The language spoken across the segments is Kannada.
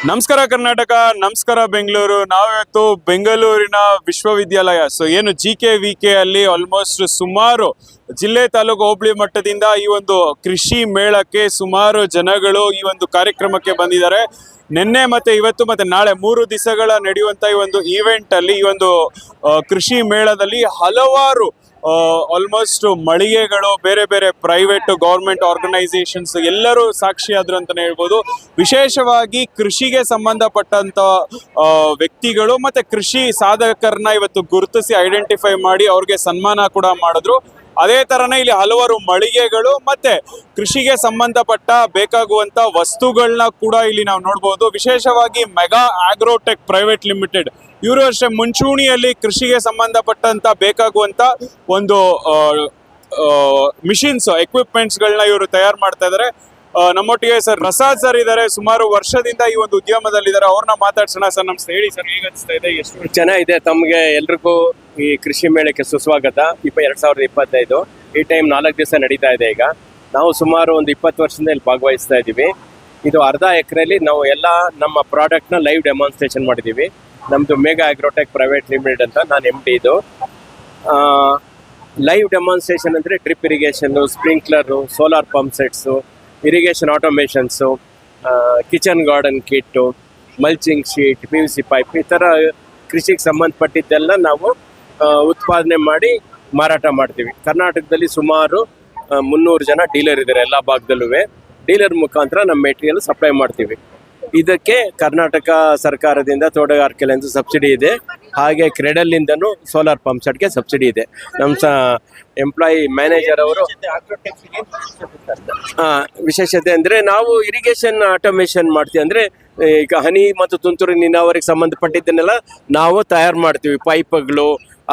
ನಮಸ್ಕಾರ ಕರ್ನಾಟಕ, ನಮಸ್ಕಾರ ಬೆಂಗಳೂರು. ನಾವಿವತ್ತು ಬೆಂಗಳೂರಿನ ವಿಶ್ವವಿದ್ಯಾಲಯ ಏನು GKVK ಅಲ್ಲಿ ಆಲ್ಮೋಸ್ಟ್ ಸುಮಾರು ಜಿಲ್ಲೆ ತಾಲೂಕು ಹೋಬಳಿ ಮಟ್ಟದಿಂದ ಈ ಒಂದು ಕೃಷಿ ಮೇಳಕ್ಕೆ ಸುಮಾರು ಜನಗಳು ಈ ಒಂದು ಕಾರ್ಯಕ್ರಮಕ್ಕೆ ಬಂದಿದ್ದಾರೆ. ನಿನ್ನೆ ಮತ್ತೆ ಇವತ್ತು ಮತ್ತೆ ನಾಳೆ 3 ದಿವಸಗಳ ನಡೆಯುವಂತ ಈ ಒಂದು ಈವೆಂಟ್ ಅಲ್ಲಿ ಈ ಒಂದು ಕೃಷಿ ಮೇಳದಲ್ಲಿ ಹಲವಾರು ಆಲ್ಮೋಸ್ಟ್ ಮಳಿಗೆಗಳು, ಬೇರೆ ಬೇರೆ ಪ್ರೈವೇಟ್ ಗೌರ್ಮೆಂಟ್ ಆರ್ಗನೈಸೇಷನ್ಸ್ ಎಲ್ಲರೂ ಸಾಕ್ಷಿಯಾದ್ರು ಅಂತಾನೆ ಹೇಳ್ಬೋದು. ವಿಶೇಷವಾಗಿ ಕೃಷಿಗೆ ಸಂಬಂಧಪಟ್ಟಂತ ವ್ಯಕ್ತಿಗಳು ಮತ್ತೆ ಕೃಷಿ ಸಾಧಕರನ್ನ ಇವತ್ತು ಗುರುತಿಸಿ ಐಡೆಂಟಿಫೈ ಮಾಡಿ ಅವ್ರಿಗೆ ಸನ್ಮಾನ ಕೂಡ ಮಾಡಿದ್ರು. ಅದೇ ತರನೇ ಇಲ್ಲಿ ಹಲವಾರು ಮಳಿಗೆಗಳು ಮತ್ತೆ ಕೃಷಿಗೆ ಸಂಬಂಧಪಟ್ಟ ಬೇಕಾಗುವಂತ ವಸ್ತುಗಳನ್ನ ಕೂಡ ಇಲ್ಲಿ ನಾವು ನೋಡಬಹುದು. ವಿಶೇಷವಾಗಿ ಮೆಗಾ ಆಗ್ರೋಟೆಕ್ ಪ್ರೈವೇಟ್ ಲಿಮಿಟೆಡ್ ಇವರು ಅಷ್ಟೇ ಮುಂಚೂಣಿಯಲ್ಲಿ ಕೃಷಿಗೆ ಸಂಬಂಧಪಟ್ಟಂತ ಬೇಕಾಗುವಂತ ಒಂದು ಮಿಷಿನ್ಸ್ ಎಕ್ವಿಪ್ಮೆಂಟ್ಸ್ಗಳನ್ನ ಇವರು ತಯಾರು ಮಾಡ್ತಾ ಇದ್ದಾರೆ. ನಮ್ಮೊಟ್ಟಿಗೆ ಸರ್ ಪ್ರಸಾದ್ ಸರ್ ಇದ್ದಾರೆ, ಸುಮಾರು ವರ್ಷದಿಂದ ಈ ಒಂದು ಉದ್ಯಮದಲ್ಲಿದ್ದಾರೆ. ಅವ್ರನ್ನ ಮಾತಾಡ್ಸೋಣ. ಸರ್ ನಮಸ್ತೆ, ಹೇಳಿ ಸರ್, ಹೇಗೆ ಅನಿಸ್ತಾ ಇದೆ? ಎಷ್ಟು ಚೆನ್ನಾಗಿದೆ. ತಮಗೆ ಎಲ್ರಿಗೂ ಈ ಕೃಷಿ ಮೇಳಕ್ಕೆ ಸುಸ್ವಾಗತ. 2025 ಈ ಟೈಮ್ 4 ದಿವಸ ನಡೀತಾ ಇದೆ. ಈಗ ನಾವು ಸುಮಾರು ಒಂದು 20 ವರ್ಷದಿಂದ ಇಲ್ಲಿ ಭಾಗವಹಿಸ್ತಾ ಇದ್ದೀವಿ. ಇದು ಅರ್ಧ ಎಕರೆಯಲ್ಲಿ ನಾವು ಎಲ್ಲ ನಮ್ಮ ಪ್ರಾಡಕ್ಟ್ನ ಲೈವ್ ಡೆಮಾನ್ಸ್ಟ್ರೇಷನ್ ಮಾಡಿದ್ದೀವಿ. ನಮ್ಮದು ಮೆಗಾ ಆಗ್ರೋಟೆಕ್ ಪ್ರೈವೇಟ್ ಲಿಮಿಟೆಡ್ ಅಂತ, ನಾನು MD. ಇದು ಲೈವ್ ಡೆಮಾನ್ಸ್ಟ್ರೇಷನ್ ಅಂದರೆ drip irrigation, sprinkler, solar pump sets, irrigation automations, kitchen garden kit, mulching sheet, PVC pipe, ಈ ಥರ ಕೃಷಿಗೆ ಸಂಬಂಧಪಟ್ಟಿದ್ದೆಲ್ಲ ನಾವು ಉತ್ಪಾದನೆ ಮಾಡಿ ಮಾರಾಟ ಮಾಡ್ತೀವಿ. ಕರ್ನಾಟಕದಲ್ಲಿ ಸುಮಾರು 300 ಜನ ಡೀಲರ್ ಇದ್ದಾರೆ. ಎಲ್ಲ ಭಾಗದಲ್ಲೂ ಡೀಲರ್ ಮುಖಾಂತರ ನಮ್ಮ ಮೆಟೀರಿಯಲ್ ಸಪ್ಲೈ ಮಾಡ್ತೀವಿ. ಇದಕ್ಕೆ ಕರ್ನಾಟಕ ಸರ್ಕಾರದಿಂದ ತೋಟಗಾರಿಕೆಯಿಂದ ಸಬ್ಸಿಡಿ ಇದೆ. ಹಾಗೆ ಕ್ರೆಡಲ್ನಿಂದನೂ ಸೋಲಾರ್ ಪಂಪ್ ಸೆಟ್ಗೆ ಸಬ್ಸಿಡಿ ಇದೆ. ನಮ್ಮ ಎಂಪ್ಲಾಯಿ ಮ್ಯಾನೇಜರ್ ಅವರು ವಿಶೇಷತೆ ಅಂದರೆ ನಾವು ಇರಿಗೇಷನ್ ಆಟೋಮೇಷನ್ ಮಾಡ್ತೀವಿ. ಅಂದರೆ ಈಗ ಹನಿ ಮತ್ತು ತುಂತುರು ನೀರಾವರಿಗೆ ಸಂಬಂಧಪಟ್ಟಿದ್ದನ್ನೆಲ್ಲ ನಾವು ತಯಾರು ಮಾಡ್ತೀವಿ. ಪೈಪ್ಗಳು,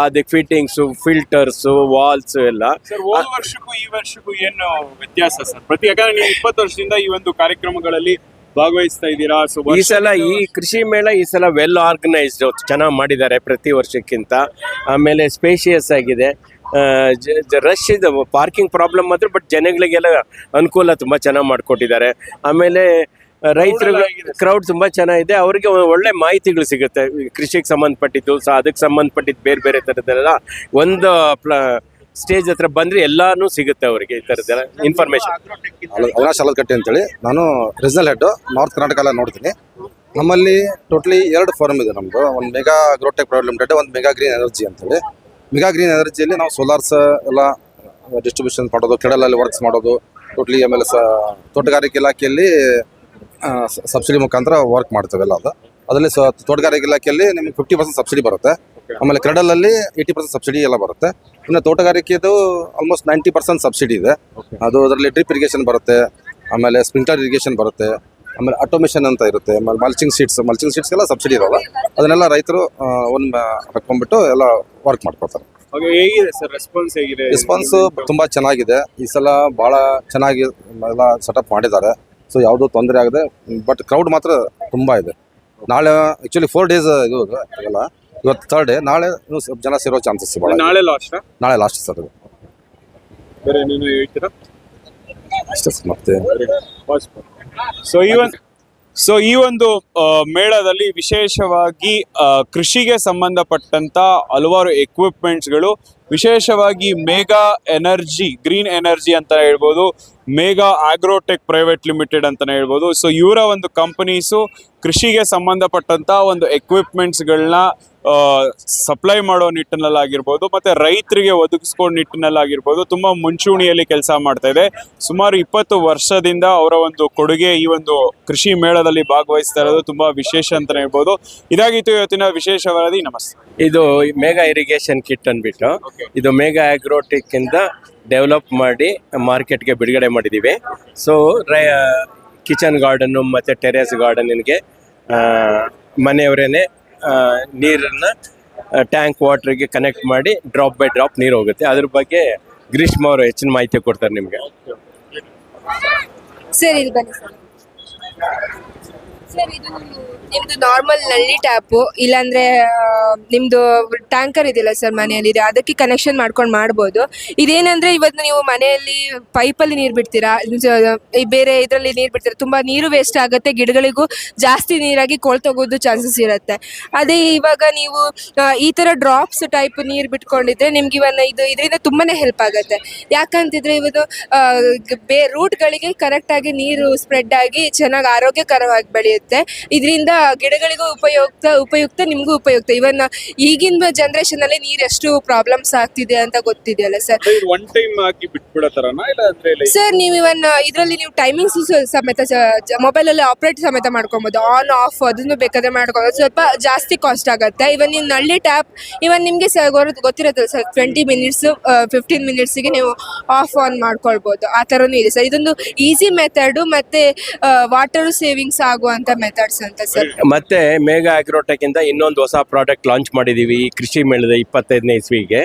ಅದಕ್ಕೆ ಫಿಟ್ಟಿಂಗ್ಸು, ಫಿಲ್ಟರ್ಸು, ವಾಲ್ಸು ಎಲ್ಲ. ಸರ್, ಹೋದ ವರ್ಷಕ್ಕೂ ಈ ವರ್ಷಕ್ಕೂ ಏನು ವ್ಯತ್ಯಾಸ ಸರ್? ಯಾಕಂದ್ರೆ ನೀವು 20 ವರ್ಷದಿಂದ ಈ ಒಂದು ಕಾರ್ಯಕ್ರಮಗಳಲ್ಲಿ ಭಾಗವಹಿಸ್ತಾ ಇದ್ದೀರಾ. ಈ ಸಲ ಈ ಕೃಷಿ ಮೇಳ ಈ ಸಲ ವೆಲ್ ಆರ್ಗನೈಸ್ಡ್, ಚೆನ್ನಾಗಿ ಮಾಡಿದ್ದಾರೆ ಪ್ರತಿ ವರ್ಷಕ್ಕಿಂತ. ಆಮೇಲೆ ಸ್ಪೇಷಿಯಸ್ ಆಗಿದೆ. ರಶ್ ಇದೆ, ಪಾರ್ಕಿಂಗ್ ಪ್ರಾಬ್ಲಮ್ ಮಾತ್ರ, ಬಟ್ ಜನಗಳಿಗೆಲ್ಲ ಅನುಕೂಲ ತುಂಬ ಚೆನ್ನಾಗಿ ಮಾಡಿಕೊಟ್ಟಿದ್ದಾರೆ. ಆಮೇಲೆ ರೈತರಿಗೆ ಕ್ರೌಡ್ ತುಂಬ ಚೆನ್ನಾಗಿದೆ. ಅವರಿಗೆ ಒಳ್ಳೆ ಮಾಹಿತಿಗಳು ಸಿಗುತ್ತೆ ಕೃಷಿಗೆ ಸಂಬಂಧಪಟ್ಟಿದ್ದು, ಅದಕ್ಕೆ ಸಂಬಂಧಪಟ್ಟಿದ್ದು ಬೇರೆ ಬೇರೆ ಥರದ್ದೆಲ್ಲ ಒಂದು ಸ್ಟೇಜ್ ಹತ್ರ ಬಂದರೆ ಎಲ್ಲಾನು ಸಿಗುತ್ತೆ ಅವರಿಗೆ ಈ ಥರದ್ದೆಲ್ಲ ಇನ್ಫಾರ್ಮೇಶನ್. ಅವಿನಾಶ್ ಅಲದಕಟ್ಟೆ ಅಂತೇಳಿ, ನಾನು ರೀಜನಲ್ ಹೆಡ್ ನಾರ್ತ್ ಕರ್ನಾಟಕ ಎಲ್ಲ ನೋಡ್ತೀನಿ. ನಮ್ಮಲ್ಲಿ ಟೋಟಲಿ 2 ಫಾರ್ಮ್ ಇದೆ ನಮ್ಮದು. ಒಂದು ಮೆಗಾ ಆಗ್ರೋಟೆಕ್ ಪ್ರೈವೇಟ್ ಲಿಮಿಟೆಡ್, ಒಂದು ಮೆಗಾ ಗ್ರೀನ್ ಎನರ್ಜಿ ಅಂತೇಳಿ. ಮೆಗಾ ಗ್ರೀನ್ ಎನರ್ಜಿಯಲ್ಲಿ ನಾವು ಸೋಲಾರ್ಸ್ ಎಲ್ಲ ಡಿಸ್ಟ್ರಿಬ್ಯೂಷನ್ ಮಾಡೋದು, ಕೆಡಲಲ್ಲಿ ವರ್ಕ್ಸ್ ಮಾಡೋದು ಟೋಟ್ಲಿ. ಆಮೇಲೆ ತೋಟಗಾರಿಕೆ ಇಲಾಖೆಯಲ್ಲಿ ಸಬ್ಸಿಡಿ ಮುಖಾಂತರ ವರ್ಕ್ ಮಾಡ್ತೇವೆ ಎಲ್ಲ. ಅದರಲ್ಲಿ ತೋಟಗಾರಿಕೆ ಇಲಾಖೆಯಲ್ಲಿ ನಿಮಗೆ 50% ಸಬ್ಸಿಡಿ ಬರುತ್ತೆ. ಆಮೇಲೆ ಕ್ರೆಡಲಲ್ಲಿ 80% ಸಬ್ಸಿಡಿ ಎಲ್ಲ ಬರುತ್ತೆ. ಇನ್ನು ತೋಟಗಾರಿಕೆದು ಆಲ್ಮೋಸ್ಟ್ 90% ಸಬ್ಸಿಡಿ ಇದೆ. ಅದು ಅದರಲ್ಲಿ ಡ್ರಿಪ್ ಇರಿಗೇಷನ್ ಬರುತ್ತೆ, ಆಮೇಲೆ ಸ್ಪ್ರಿಂಕ್ಲರ್ ಇರಿಗೇಷನ್ ಬರುತ್ತೆ, ಆಮೇಲೆ ಆಟೋಮೇಷನ್ ಅಂತ ಇರುತ್ತೆ, ಆಮೇಲೆ ಮಲ್ಚಿಂಗ್ ಶೀಟ್ಸ್ ಎಲ್ಲ ಸಬ್ಸಿಡಿ ಇರೋಲ್ಲ. ಅದನ್ನೆಲ್ಲ ರೈತರು ಒಂದು ಹಾಕೊಂಡ್ಬಿಟ್ಟು ಎಲ್ಲ ವರ್ಕ್ ಮಾಡ್ಕೊಳ್ತಾರೆ. ಹೇಗಿದೆ ಸರ್ ರೆಸ್ಪಾನ್ಸ್? ಹೇಗಿದೆ ರೆಸ್ಪಾನ್ಸ್? ತುಂಬ ಚೆನ್ನಾಗಿದೆ. ಈ ಸಲ ಭಾಳ ಚೆನ್ನಾಗಿ ಎಲ್ಲ ಸೆಟಪ್ ಮಾಡಿದ್ದಾರೆ. ಸೊ ಯಾವುದೂ ತೊಂದರೆ ಆಗದೆ. ಬಟ್ ಕ್ರೌಡ್ ಮಾತ್ರ ತುಂಬ ಇದೆ. ನಾಳೆ ಆ್ಯಕ್ಚುಲಿ 4 ಡೇಸ್ ಇದು ಎಲ್ಲ. ಇವತ್ತು 3rd ಡೇ. ನಾಳೆ ಸ್ವಲ್ಪ ಜನ ಸೇರೋ ಚಾನ್ಸಸ್ ಭಾಳ. ನಾಳೆ ಲಾಸ್ಟ್ ಸರ್. ಬೇರೆ ಏನೇನು ಹೇಳ್ತೀರಾ? ಅಷ್ಟೇ ಸರ್. ಮತ್ತೆ ಸೊ ಈ ಒಂದು ಮೇಳದಲ್ಲಿ ವಿಶೇಷವಾಗಿ ಕೃಷಿಗೆ ಸಂಬಂಧಪಟ್ಟಂತ ಹಲವಾರು ಎಕ್ವಿಪ್ಮೆಂಟ್ಸ್ಗಳು, ವಿಶೇಷವಾಗಿ ಮೆಗಾ ಎನರ್ಜಿ, ಗ್ರೀನ್ ಎನರ್ಜಿ ಅಂತ ಹೇಳ್ಬೋದು, ಮೆಗಾ ಆಗ್ರೋಟೆಕ್ ಪ್ರೈವೇಟ್ ಲಿಮಿಟೆಡ್ ಅಂತಾನೆ ಹೇಳ್ಬೋದು. ಸೊ ಇವರ ಒಂದು ಕಂಪನೀಸು ಕೃಷಿಗೆ ಸಂಬಂಧಪಟ್ಟಂತ ಒಂದು ಎಕ್ವಿಪ್ಮೆಂಟ್ಸ್ಗಳನ್ನ ಸಪ್ಲೈ ಮಾಡೋ ನಿಟ್ಟಿನಲ್ಲಾಗಿರ್ಬೋದು, ಮತ್ತೆ ರೈತರಿಗೆ ಒದಗಿಸ್ಕೋ ನಿಟ್ಟಿನಲ್ಲಾಗಿರ್ಬೋದು ತುಂಬ ಮುಂಚೂಣಿಯಲ್ಲಿ ಕೆಲಸ ಮಾಡ್ತಾ ಇದೆ. ಸುಮಾರು 20 ವರ್ಷದಿಂದ ಅವರ ಒಂದು ಕೊಡುಗೆ ಈ ಒಂದು ಕೃಷಿ ಮೇಳದಲ್ಲಿ ಭಾಗವಹಿಸ್ತಾ ಇರೋದು ತುಂಬಾ ವಿಶೇಷ ಅಂತಾನೆ ಹೇಳ್ಬೋದು. ಇದಾಗಿತ್ತು ಇವತ್ತಿನ ವಿಶೇಷ ವರದಿ. ನಮಸ್ತೆ. ಇದು ಮೆಗಾ ಇರಿಗೇಷನ್ ಕಿಟ್ ಅಂದ್ಬಿಟ್ಟು, ಇದು ಮೆಗಾ ಆಗ್ರೋಟೆಕ್ ಇಂದ ಡೆವಲಪ್ ಮಾಡಿ ಮಾರ್ಕೆಟ್ಗೆ ಬಿಡುಗಡೆ ಮಾಡಿದ್ದೀವಿ. ಸೊ ಕಿಚನ್ ಗಾರ್ಡನ್ನು ಮತ್ತು ಟೆರೇಸ್ ಗಾರ್ಡನ್ಗೆ ಮನೆಯವರೇನೆ ನೀರನ್ನು ಟ್ಯಾಂಕ್ ವಾಟ್ರಿಗೆ ಕನೆಕ್ಟ್ ಮಾಡಿ ಡ್ರಾಪ್ ಬೈ ಡ್ರಾಪ್ ನೀರು ಹೋಗುತ್ತೆ. ಅದ್ರ ಬಗ್ಗೆ ಗ್ರೀಷ್ಮ ಅವರು ಹೆಚ್ಚಿನ ಮಾಹಿತಿ ಕೊಡ್ತಾರೆ ನಿಮಗೆ. ಸರಿ, ಇಲ್ಲಿ ಬನ್ನಿ ಸರ್. ಸರ್ ಇದು ನಿಮ್ದು ನಾರ್ಮಲ್ ನಲ್ಲಿ ಟ್ಯಾಪು ಇಲ್ಲಾಂದ್ರೆ ನಿಮ್ದು ಟ್ಯಾಂಕರ್ ಇದೆಯಲ್ಲ ಸರ್ ಮನೆಯಲ್ಲಿ ಇದೆ ಅದಕ್ಕೆ ಕನೆಕ್ಷನ್ ಮಾಡ್ಕೊಂಡು ಮಾಡ್ಬೋದು. ಇದೇನಂದ್ರೆ ಇವತ್ತು ನೀವು ಮನೆಯಲ್ಲಿ ಪೈಪಲ್ಲಿ ನೀರು ಬಿಡ್ತೀರಾ, ಈ ಬೇರೆ ಇದರಲ್ಲಿ ನೀರು ಬಿಡ್ತೀರಾ, ತುಂಬಾ ನೀರು ವೇಸ್ಟ್ ಆಗುತ್ತೆ, ಗಿಡಗಳಿಗೂ ಜಾಸ್ತಿ ನೀರಾಗಿ ಕೊಳ್ತೋಗೋದು ಚಾನ್ಸಸ್ ಇರುತ್ತೆ. ಅದೇ ಇವಾಗ ನೀವು ಈ ತರ ಡ್ರಾಪ್ಸ್ ಟೈಪ್ ನೀರು ಬಿಟ್ಕೊಂಡಿದ್ರೆ ನಿಮ್ಗೆ ಇವನ್ನ ಇದರಿಂದ ತುಂಬಾನೇ ಹೆಲ್ಪ್ ಆಗುತ್ತೆ. ಯಾಕಂತಿದ್ರೆ ಇವತ್ತು ರೂಟ್ಗಳಿಗೆ ಕರೆಕ್ಟ್ ಆಗಿ ನೀರು ಸ್ಪ್ರೆಡ್ ಆಗಿ ಚೆನ್ನಾಗಿ ಆರೋಗ್ಯಕರವಾಗಿ ಬೆಳೆಯುತ್ತೆ. ಇದರಿಂದ ಗಿಡಗಳಿಗೂ ಉಪಯುಕ್ತ ನಿಮಗೂ ಉಪಯುಕ್ತ. ಇವನ್ ಈಗಿನ ಜನರೇಷನ್ ಅಲ್ಲಿ ನೀರು ಎಷ್ಟು ಪ್ರಾಬ್ಲಮ್ಸ್ ಆಗ್ತಿದೆ ಅಂತ ಗೊತ್ತಿದೆಯಲ್ಲ ಸರ್. ಒನ್ ಟೈಮ್ ಹಾಕಿ ಬಿಟ್ಬಿಡೋ ತರನಾ ಇಲ್ಲ ಅಂದ್ರೆ ಸರ್ ನೀವು ಇವನ್ ಇದರಲ್ಲಿ ನೀವು ಟೈಮಿಂಗ್ಸ್ ಸಮೇತ ಮೊಬೈಲ್ ಅಲ್ಲಿ ಆಪರೇಟ್ ಸಮೇತ ಮಾಡ್ಕೊಬಹುದು, ಆನ್ ಆಫ್ ಅದನ್ನು ಬೇಕಾದ್ರೆ ಮಾಡ್ಕೊಬೋದು. ಸ್ವಲ್ಪ ಜಾಸ್ತಿ ಕಾಸ್ಟ್ ಆಗುತ್ತೆ. ಇವನ್ ನೀವು ನಲ್ಲಿ ಟ್ಯಾಪ್ ಇವನ್ ನಿಮ್ಗೆ ಗೊತ್ತಿರುತ್ತಲ್ಲ ಸರ್, 20 ಮಿನಿಟ್ಸ್ 15 ಮಿನಿಟ್ಸ್ಗೆ ನೀವು ಆಫ್ ಆನ್ ಮಾಡ್ಕೊಳ್ಬಹುದು. ಆ ತರನು ಇದೆ ಸರ್. ಇದೊಂದು ಈಸಿ ಮೆಥಡ್ ಮತ್ತೆ ವಾಟರ್ ಸೇವಿಂಗ್ಸ್ ಆಗುವಂತ ಮೆಥಡ್ಸ್ ಅಂತ ಸರ್. ಮತ್ತೆ ಮೇಘಾ ಆಗ್ರೋಟೆಕ್ ಇಂದ ಇನ್ನೊಂದು ಹೊಸ ಪ್ರಾಡಕ್ಟ್ ಲಾಂಚ್ ಮಾಡಿದೀವಿ ಈ ಕೃಷಿ ಮೇಳದ 25ನೇ ಇಸ್ವಿಗೆ.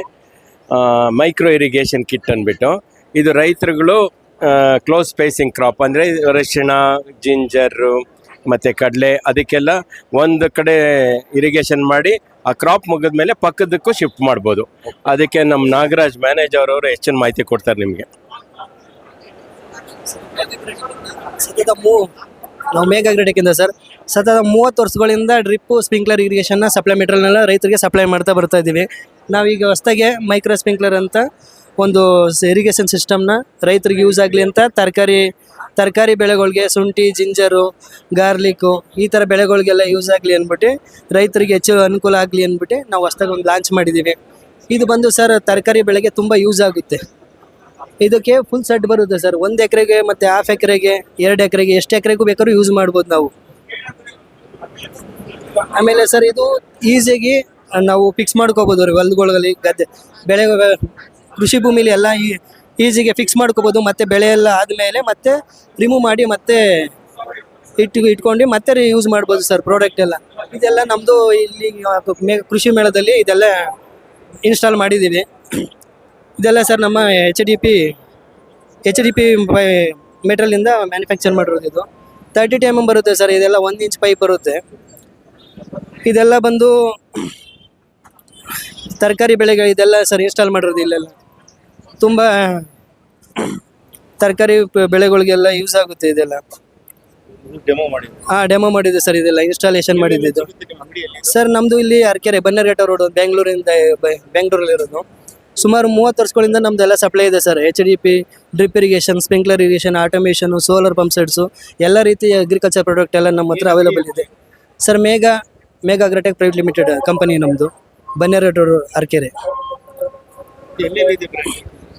ಮೈಕ್ರೋ ಇರಿಗೇಷನ್ ಕಿಟ್ ಅಂದ್ಬಿಟ್ಟು, ಇದು ರೈತರುಗಳು ಕ್ಲೋಸ್ ಸ್ಪೇಸಿಂಗ್ ಕ್ರಾಪ್ ಅಂದರೆ ಅರಿಶಿಣ, ಜಿಂಜರು ಮತ್ತು ಕಡಲೆ ಅದಕ್ಕೆಲ್ಲ ಒಂದು ಕಡೆ ಇರಿಗೇಷನ್ ಮಾಡಿ ಆ ಕ್ರಾಪ್ ಮುಗಿದ್ಮೇಲೆ ಪಕ್ಕದಕ್ಕೂ ಶಿಫ್ಟ್ ಮಾಡ್ಬೋದು. ಅದಕ್ಕೆ ನಮ್ಮ ನಾಗರಾಜ್ ಮ್ಯಾನೇಜರ್ ಅವರು ಹೆಚ್ಚಿನ ಮಾಹಿತಿ ಕೊಡ್ತಾರೆ ನಿಮಗೆ. ನಾವು ಮೇಘಾ ಆಗ್ರೋಟೆಕ್ ಇಂದ ಸರ್ ಸತತ 30 ವರ್ಷಗಳಿಂದ ಡ್ರಿಪ್ಪು ಸ್ಪ್ರಿಂಕ್ಲರ್ ಇರಿಗೇಷನ್ನ ಸಪ್ಲೈ ಮೆಟೀರಿಯಲ್ನೆಲ್ಲ ರೈತರಿಗೆ ಸಪ್ಲೈ ಮಾಡ್ತಾ ಬರ್ತಾ ಇದ್ದೀವಿ. ನಾವೀಗ ಹೊಸದಾಗೆ ಮೈಕ್ರೋ ಸ್ಪ್ರಿಂಕ್ಲರ್ ಅಂತ ಒಂದು ಇರಿಗೇಷನ್ ಸಿಸ್ಟಮ್ನ ರೈತರಿಗೆ ಯೂಸ್ ಆಗಲಿ ಅಂತ ತರಕಾರಿ ಬೆಳೆಗಳಿಗೆ, ಶುಂಠಿ, ಜಿಂಜರು, ಗಾರ್ಲಿಕ್ಕು ಈ ಥರ ಬೆಳೆಗಳಿಗೆಲ್ಲ ಯೂಸ್ ಆಗಲಿ ಅಂದ್ಬಿಟ್ಟು ರೈತರಿಗೆ ಹೆಚ್ಚು ಅನುಕೂಲ ಆಗಲಿ ಅಂದ್ಬಿಟ್ಟು ನಾವು ಹೊಸದಾಗಿ ಒಂದು ಲಾಂಚ್ ಮಾಡಿದ್ದೀವಿ. ಇದು ಬಂದು ಸರ್ ತರಕಾರಿ ಬೆಳೆಗೆ ತುಂಬ ಯೂಸ್ ಆಗುತ್ತೆ. ಇದಕ್ಕೆ ಫುಲ್ ಸೆಟ್ ಬರುತ್ತೆ ಸರ್. 1 ಎಕರೆಗೆ ಮತ್ತು 1/2 ಎಕರೆಗೆ 2 ಎಕರೆಗೆ ಎಷ್ಟು ಎಕರೆಗೂ ಬೇಕಾದ್ರೂ ಯೂಸ್ ಮಾಡ್ಬೋದು ನಾವು. ಆಮೇಲೆ ಸರ್ ಇದು ಈಸಿಯಾಗಿ ನಾವು ಫಿಕ್ಸ್ ಮಾಡ್ಕೋಬೋದು ರೀ ಹೊಲಗಳಲ್ಲಿ, ಗದ್ದೆ ಬೆಳೆ ಕೃಷಿ ಭೂಮಿಲಿ ಎಲ್ಲ ಈಸಿಗೆ ಫಿಕ್ಸ್ ಮಾಡ್ಕೋಬೋದು. ಮತ್ತು ಬೆಳೆ ಎಲ್ಲ ಆದಮೇಲೆ ಮತ್ತೆ ರಿಮೂವ್ ಮಾಡಿ ಮತ್ತೆ ಇಟ್ಕೊಂಡು ಮತ್ತೆ ಯೂಸ್ ಮಾಡ್ಬೋದು ಸರ್ ಪ್ರಾಡಕ್ಟ್ ಎಲ್ಲ. ಇದೆಲ್ಲ ನಮ್ಮದು ಇಲ್ಲಿ ಕೃಷಿ ಮೇಳದಲ್ಲಿ ಇದೆಲ್ಲ ಇನ್ಸ್ಟಾಲ್ ಮಾಡಿದ್ದೀವಿ. ಇದೆಲ್ಲ ಸರ್ ನಮ್ಮ ಎಚ್ ಡಿ ಪಿ ಮೆಟೀರಿಯಲಿಂದ ಮ್ಯಾನುಫ್ಯಾಕ್ಚರ್ ಮಾಡಿರೋದು. ಇದು 30 mm ಬರುತ್ತೆ ಸರ್. ಇದೆಲ್ಲ 1 ಇಂಚ್ ಪೈಪ್ ಬರುತ್ತೆ. ಇದೆಲ್ಲ ಬಂದು ತರಕಾರಿ ಬೆಳೆಗೆ ಇದೆಲ್ಲ ಸರ್ ಇನ್ಸ್ಟಾಲ್ ಮಾಡಿರೋದು. ಇಲ್ಲೆಲ್ಲ ತುಂಬ ತರಕಾರಿ ಬೆಳೆಗಳಿಗೆಲ್ಲ ಯೂಸ್ ಆಗುತ್ತೆ ಇದೆಲ್ಲ. ಡೆಮೋ ಮಾಡಿದೆ ಸರ್. ಇದೆಲ್ಲ ಇನ್ಸ್ಟಾಲೇಷನ್ ಮಾಡಿದ್ದು ಸರ್. ನಮ್ಮದು ಇಲ್ಲಿ ಅರಕೆರೆ ಬನ್ನೇರಘಟ್ಟ ರೋಡ್ ಬೆಂಗಳೂರಲ್ಲಿ ಇರೋದು. ಸುಮಾರು 30 ವರ್ಷಗಳಿಂದ ನಮ್ದೆಲ್ಲ ಸಪ್ಲೈ ಇದೆ sir. HDP, drip irrigation, sprinkler irrigation, automation, solar pump sets ಎಲ್ಲ ರೀತಿಯ ಅಗ್ರಿಕಲ್ಚರ್ ಪ್ರಾಡಕ್ಟ್ ಎಲ್ಲ ನಮ್ಮ ಹತ್ರ ಅವೈಲೇಬಲ್ ಇದೆ sir. Megha Agrotech private limited company ನಮ್ಮದು, ಬನ್ನೇರಘಟ್ಟ ರೋಡ್ ಅರಕೆರೆ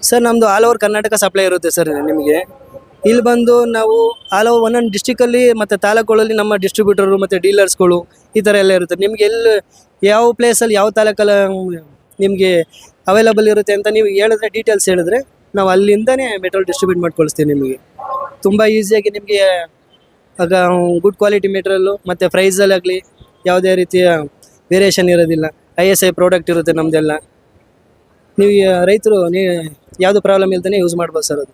ಸರ್. ನಮ್ಮದು ಆಲ್ ಓವರ್ ಕರ್ನಾಟಕ ಸಪ್ಲೈ ಇರುತ್ತೆ ಸರ್. ನಿಮಗೆ ಇಲ್ಲಿ ಬಂದು ನಾವು ಆಲ್ ಓವರ್ ಒಂದೊಂದು ಡಿಸ್ಟಿಕಲ್ಲಿ ಮತ್ತು ತಾಲೂಕುಗಳಲ್ಲಿ ನಮ್ಮ ಡಿಸ್ಟ್ರಿಬ್ಯೂಟರು ಮತ್ತು ಡೀಲರ್ಸ್ಗಳು ಈ ಥರ ಎಲ್ಲ ಇರುತ್ತೆ. ನಿಮಗೆ ಎಲ್ಲಿ ಯಾವ ಪ್ಲೇಸಲ್ಲಿ ಯಾವ ತಾಲೂಕಲ್ಲಿ ನಿಮಗೆ ಅವೈಲಬಲ್ ಇರುತ್ತೆ ಅಂತ ನೀವು ಹೇಳಿದ್ರೆ, ಡೀಟೇಲ್ಸ್ ಹೇಳಿದ್ರೆ ನಾವು ಅಲ್ಲಿಂದನೇ ಮೆಟೀರಿಯಲ್ ಡಿಸ್ಟ್ರಿಬ್ಯೂಟ್ ಮಾಡ್ಕೊಳಿಸ್ತೀವಿ ನಿಮಗೆ. ತುಂಬ ಈಸಿಯಾಗಿ ನಿಮಗೆ ಆಗ ಗುಡ್ ಕ್ವಾಲಿಟಿ ಮೆಟೀರಿಯಲ್ಲು ಮತ್ತು ಪ್ರೈಸಲ್ಲಾಗಲಿ ಯಾವುದೇ ರೀತಿಯ ವೇರಿಯೇಷನ್ ಇರೋದಿಲ್ಲ. ISI ಪ್ರಾಡಕ್ಟ್ ಇರುತ್ತೆ ನಮ್ಮದೆಲ್ಲ. ನೀವು ರೈತರು ಯಾವುದು ಪ್ರಾಬ್ಲಮ್ ಇಲ್ದೇ ಯೂಸ್ ಮಾಡ್ಬೋದು ಸರ್. ಅದು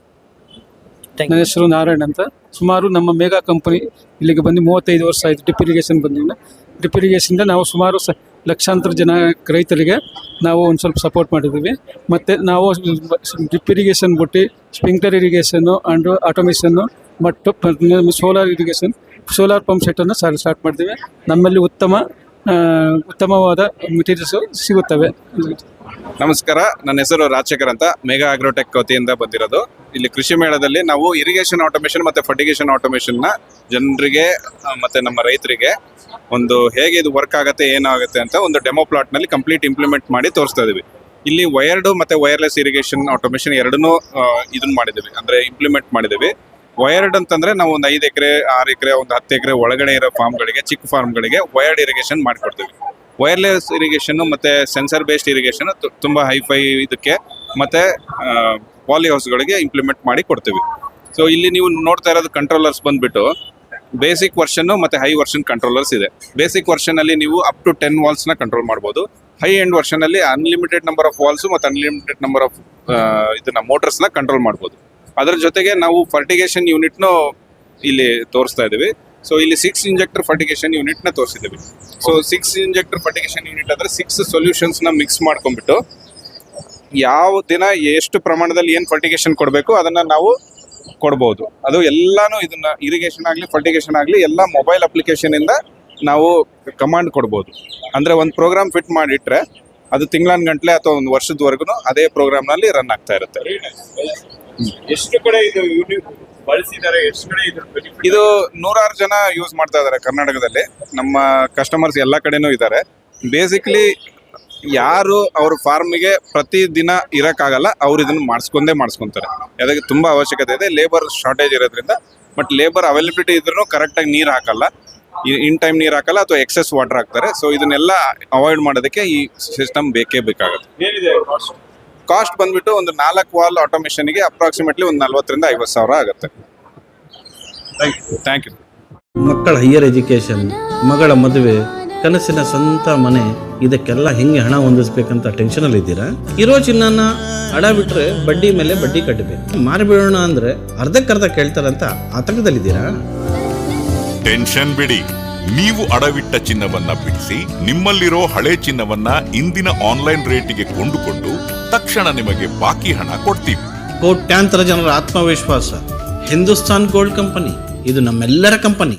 ನನ್ನ ಹೆಸರು ನಾರಾಯಣ್ ಅಂತ. ಸುಮಾರು ನಮ್ಮ ಮೇಘಾ ಕಂಪನಿ ಇಲ್ಲಿಗೆ ಬಂದು 35 ವರ್ಷ ಆಯಿತು. ಡ್ರಿಪ್ ಇರಿಗೇಷನ್ ಬಂದಿಲ್ಲ. ಡ್ರಿಪ್ ಇರಿಗೇಷನಿಂದ ನಾವು ಸುಮಾರು ಲಕ್ಷಾಂತರ ಜನ ರೈತರಿಗೆ ನಾವು ಒಂದು ಸ್ವಲ್ಪ ಸಪೋರ್ಟ್ ಮಾಡಿದ್ದೀವಿ. ಮತ್ತು ನಾವು ಡ್ರಿಪ್ ಇರಿಗೇಷನ್ ಬಿಟ್ಟು ಸ್ಪ್ರಿಂಕ್ಲರ್ ಇರಿಗೇಷನ್ನು ಆ್ಯಂಡ್ ಆಟೋಮೇಷನ್ನು ಮತ್ತು ಸೋಲಾರ್ ಪಂಪ್ ಸೆಟ್ಟನ್ನು ಸ್ಟಾರ್ಟ್ ಮಾಡಿದ್ದೀವಿ. ನಮ್ಮಲ್ಲಿ ಉತ್ತಮವಾದ ಮೆಟೀರಿಯಲ್ಸು ಸಿಗುತ್ತವೆ. ನಮಸ್ಕಾರ, ನನ್ನ ಹೆಸರು ರಾಜಶೇಖರ್ ಅಂತ. ಮೇಘಾ ಆಗ್ರೋಟೆಕ್ ವತಿಯಿಂದ ಬಂದಿರೋದು. ಇಲ್ಲಿ ಕೃಷಿ ಮೇಳದಲ್ಲಿ ನಾವು ಇರಿಗೇಷನ್ ಆಟೋಮೇಷನ್ ಮತ್ತು ಫರ್ಟಿಗೇಷನ್ ಆಟೋಮೇಷನ್ನ ಜನರಿಗೆ ಮತ್ತು ನಮ್ಮ ರೈತರಿಗೆ ಒಂದು ಹೇಗೆ ಇದು ವರ್ಕ್ ಆಗುತ್ತೆ, ಏನಾಗುತ್ತೆ ಅಂತ ಒಂದು ಡೆಮೋ ಪ್ಲಾಟ್ನಲ್ಲಿ ಕಂಪ್ಲೀಟ್ ಇಂಪ್ಲಿಮೆಂಟ್ ಮಾಡಿ ತೋರಿಸ್ತಾ ಇದೀವಿ. ಇಲ್ಲಿ ವೈರ್ಡು ಮತ್ತು ವೈರ್ಲೆಸ್ ಇರಿಗೇಷನ್ ಆಟೋಮೇಷನ್ ಎರಡನ್ನೂ ಇದನ್ನು ಮಾಡಿದ್ದೀವಿ, ಅಂದರೆ ಇಂಪ್ಲಿಮೆಂಟ್ ಮಾಡಿದ್ದೀವಿ. ವೈರ್ಡ್ ಅಂತಂದರೆ ನಾವು ಒಂದು 5 ಎಕರೆ 6 ಎಕರೆ ಒಂದು 10 ಎಕರೆ ಒಳಗಡೆ ಇರೋ ಫಾರ್ಮ್ಗಳಿಗೆ, ಚಿಕ್ಕ ಫಾರ್ಮ್ಗಳಿಗೆ ವೈರ್ಡ್ ಇರಿಗೇಷನ್ ಮಾಡಿಕೊಡ್ತೀವಿ. ವೈರ್ಲೆಸ್ ಇರಿಗೇಷನ್ನು ಮತ್ತು ಸೆನ್ಸರ್ ಬೇಸ್ಡ್ ಇರಿಗೇಷನ್ ತುಂಬ ಹೈಫೈ ಇದಕ್ಕೆ ಮತ್ತು ಪಾಲಿ ಹೌಸ್ಗಳಿಗೆ ಇಂಪ್ಲಿಮೆಂಟ್ ಮಾಡಿ ಕೊಡ್ತೀವಿ. ಸೊ ಇಲ್ಲಿ ನೀವು ನೋಡ್ತಾ ಇರೋದು ಕಂಟ್ರೋಲರ್ಸ್ ಬಂದುಬಿಟ್ಟು ಬೇಸಿಕ್ ವರ್ಷನ್ನು ಮತ್ತು ಹೈ ವರ್ಷನ್ ಕಂಟ್ರೋಲರ್ಸ್ ಇದೆ. ಬೇಸಿಕ್ ವರ್ಷನಲ್ಲಿ ನೀವು ಅಪ್ ಟು 10 ವಾಲ್ಸ್ನ ಕಂಟ್ರೋಲ್ ಮಾಡ್ಬೋದು. ಹೈ ಎಂಡ್ ವರ್ಷನಲ್ಲಿ ಅನ್ಲಿಮಿಟೆಡ್ ನಂಬರ್ ಆಫ್ ವಾಲ್ಸು ಮತ್ತು ಅನ್ಲಿಮಿಟೆಡ್ ನಂಬರ್ ಆಫ್ ಇದನ್ನ ಮೋಟರ್ಸ್ನ ಕಂಟ್ರೋಲ್ ಮಾಡ್ಬೋದು. ಅದರ ಜೊತೆಗೆ ನಾವು ಫರ್ಟಿಗೇಷನ್ ಯೂನಿಟ್ನು ಇಲ್ಲಿ ತೋರಿಸ್ತಾ ಇದ್ದೀವಿ. ಸೊ ಇಲ್ಲಿ 6 ಇಂಜೆಕ್ಟರ್ ಫರ್ಟಿಗೇಷನ್ ಯೂನಿಟ್ ನ ತೋರಿಸಿದ್ದೀವಿ. ಸೊ 6 ಇಂಜೆಕ್ಟರ್ ಫರ್ಟಿಗೇಷನ್ ಯೂನಿಟ್ ಅಂದ್ರೆ 6 ಸೊಲ್ಯೂಷನ್ಸ್ ನ ಮಿಕ್ಸ್ ಮಾಡ್ಕೊಂಡ್ಬಿಟ್ಟು ಯಾವ ದಿನ ಎಷ್ಟು ಪ್ರಮಾಣದಲ್ಲಿ ಏನು ಫರ್ಟಿಗೇಷನ್ ಕೊಡಬೇಕು ಅದನ್ನ ನಾವು ಕೊಡ್ಬೋದು. ಅದು ಎಲ್ಲಾನು ಇದನ್ನ ಇರಿಗೇಷನ್ ಆಗಲಿ ಫರ್ಟಿಗೇಷನ್ ಆಗಲಿ ಎಲ್ಲ ಮೊಬೈಲ್ ಅಪ್ಲಿಕೇಶನ್ ಇಂದ ನಾವು ಕಮಾಂಡ್ ಕೊಡ್ಬೋದು. ಅಂದ್ರೆ ಒಂದು ಪ್ರೋಗ್ರಾಮ್ ಫಿಟ್ ಮಾಡಿಟ್ರೆ ಅದು ತಿಂಗಳಾನ್ಗಂಟ್ಲೆ ಅಥವಾ ಒಂದು ವರ್ಷದವರೆಗೂ ಅದೇ ಪ್ರೋಗ್ರಾಮ್ ನಲ್ಲಿ ರನ್ ಆಗ್ತಾ ಇರುತ್ತೆ. ಎಷ್ಟು ಕಡೆ ಇದು ಬಳಸಿದ್ದಾರೆ, ಎಷ್ಟು ಕಡೆ ಇದು 100 ಜನ ಯೂಸ್ ಮಾಡ್ತಾ ಇದ್ದಾರೆ ಕರ್ನಾಟಕದಲ್ಲಿ. ನಮ್ಮ ಕಸ್ಟಮರ್ಸ್ ಎಲ್ಲ ಕಡೆನೂ ಇದ್ದಾರೆ. ಬೇಸಿಕ್ಲಿ ಯಾರು ಅವ್ರ ಫಾರ್ಮಿಗೆ ಪ್ರತಿದಿನ ಇರೋಕ್ಕಾಗಲ್ಲ ಅವ್ರು ಇದನ್ನು ಮಾಡಿಸ್ಕೊಂತಾರೆ. ಅದಕ್ಕೆ ತುಂಬ ಅವಶ್ಯಕತೆ ಇದೆ. ಲೇಬರ್ ಶಾರ್ಟೇಜ್ ಇರೋದ್ರಿಂದ, ಬಟ್ ಲೇಬರ್ ಅವೈಲಬಿಲಿಟಿ ಇದ್ರೂ ಕರೆಕ್ಟಾಗಿ ನೀರು ಹಾಕಲ್ಲ, ಇನ್ ಟೈಮ್ ನೀರು ಹಾಕಲ್ಲ ಅಥವಾ ಎಕ್ಸೆಸ್ ವಾಟರ್ ಹಾಕ್ತಾರೆ. ಸೊ ಇದನ್ನೆಲ್ಲ ಅವಾಯ್ಡ್ ಮಾಡೋದಕ್ಕೆ ಈ ಸಿಸ್ಟಮ್ ಬೇಕೇ ಬೇಕಾಗುತ್ತೆ. ಏನಿದೆ ಕಾಸ್ಟ್ ಬಂದ್ಬಿಟ್ಟು ಒಂದು 4 ವಾಲ್ ಆಟೋಮೇಷನ್ಗೆ ಅಪ್ರಾಕ್ಸಿಮೇಟ್ಲಿ ಒಂದು 40,000 to 50,000 ಆಗುತ್ತೆ. Thank you. ಮಕ್ಕಳ ಹೈಯರ್ ಎಜುಕೇಷನ್, ಮಗಳ ಮದುವೆ, ಕನಸಿನ ಸ್ವಂತ ಮನೆ, ಇದಕ್ಕೆಲ್ಲ ಹೆಂಗೆ ಹಣ ಹೊಂದಿಸ್ಬೇಕಂತ ಟೆನ್ಷನಲ್ಲಿ ಇದ್ದೀರಾ? ಇರೋ ಚಿನ್ನನ ಅಡ ಬಿಟ್ರೆ ಬಡ್ಡಿ ಮೇಲೆ ಬಡ್ಡಿ ಕಟ್ಟಬೇಕು. ಮಾರಿಬಿಡೋಣ ಅಂದ್ರೆ ಅರ್ಧಕ್ಕರ್ಧ ಕೇಳ್ತಾರಂತ ಆತಂಕದಲ್ಲಿದ್ದೀರಾ? ಟೆನ್ಷನ್ ಬಿಡಿ, ನೀವು ಅಡವಿಟ್ಟ ಚಿನ್ನವನ್ನ ಬಿಡಿಸಿ ನಿಮ್ಮಲ್ಲಿರೋ ಹಳೆ ಚಿನ್ನವನ್ನ ಇಂದಿನ ಆನ್ಲೈನ್ ರೇಟಿಗೆ ಕೊಂಡುಕೊಂಡು ತಕ್ಷಣ ನಿಮಗೆ ಬಾಕಿ ಹಣ ಕೊಡ್ತೀವಿ. ಕೋಟ್ಯಾಂತರ ಜನರ ಆತ್ಮವಿಶ್ವಾಸ ಹಿಂದೂಸ್ತಾನ್ ಗೋಲ್ಡ್ ಕಂಪನಿ, ಇದು ನಮ್ಮೆಲ್ಲರ ಕಂಪನಿ.